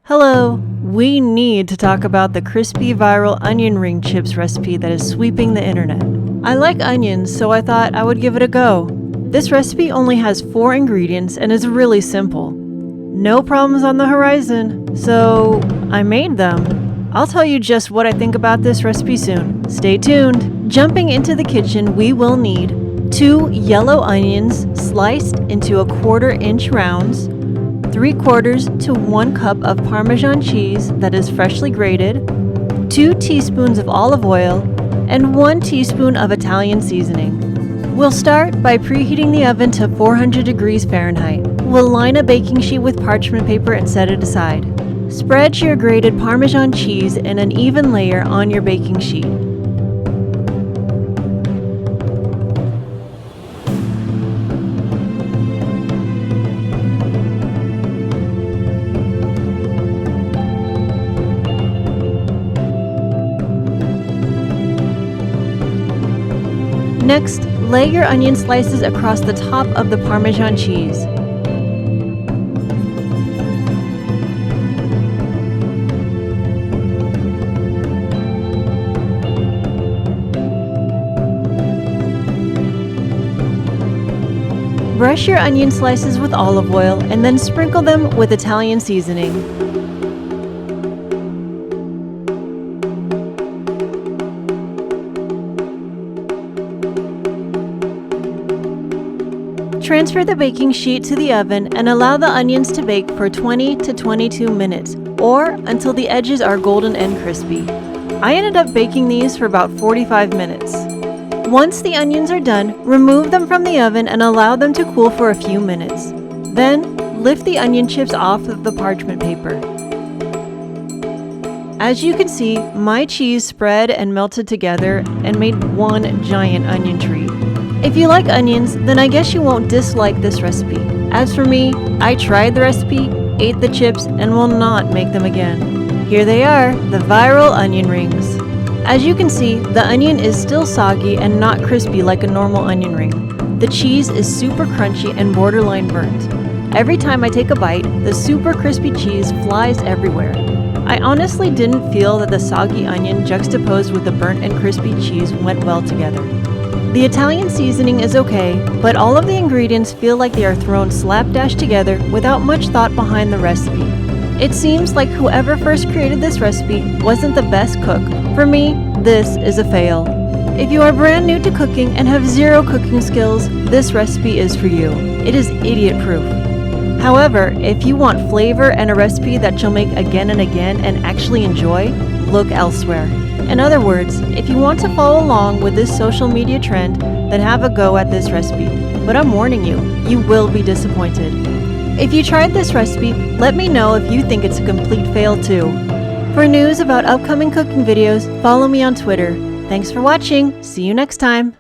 Hello! We need to talk about the crispy viral onion ring chips recipe that is sweeping the internet. I like onions, so I thought I would give it a go. This recipe only has 4 ingredients and is really simple. No problems on the horizon, so I made them. I'll tell you just what I think about this recipe soon. Stay tuned! Jumping into the kitchen, we will need 2 yellow onions sliced into 1/4 inch rounds, 3/4 to 1 cup of Parmesan cheese that is freshly grated, 2 teaspoons of olive oil, and 1 teaspoon of Italian seasoning. We'll start by preheating the oven to 400 degrees Fahrenheit. We'll line a baking sheet with parchment paper and set it aside. Spread your grated Parmesan cheese in an even layer on your baking sheet. Next, lay your onion slices across the top of the Parmesan cheese. Brush your onion slices with olive oil and then sprinkle them with Italian seasoning. Transfer the baking sheet to the oven and allow the onions to bake for 20 to 22 minutes, or until the edges are golden and crispy. I ended up baking these for about 45 minutes. Once the onions are done, remove them from the oven and allow them to cool for a few minutes. Then, lift the onion chips off of the parchment paper. As you can see, my cheese spread and melted together and made one giant onion tree. If you like onions, then I guess you won't dislike this recipe. As for me, I tried the recipe, ate the chips, and will not make them again. Here they are, the viral onion rings. As you can see, the onion is still soggy and not crispy like a normal onion ring. The cheese is super crunchy and borderline burnt. Every time I take a bite, the super crispy cheese flies everywhere. I honestly didn't feel that the soggy onion juxtaposed with the burnt and crispy cheese went well together. The Italian seasoning is okay, but all of the ingredients feel like they are thrown slapdash together without much thought behind the recipe. It seems like whoever first created this recipe wasn't the best cook. For me, this is a fail. If you are brand new to cooking and have 0 cooking skills, this recipe is for you. It is idiot-proof. However, if you want flavor and a recipe that you'll make again and again and actually enjoy, look elsewhere. In other words, if you want to follow along with this social media trend, then have a go at this recipe. But I'm warning you, you will be disappointed. If you tried this recipe, let me know if you think it's a complete fail too. For news about upcoming cooking videos, follow me on Twitter. Thanks for watching. See you next time.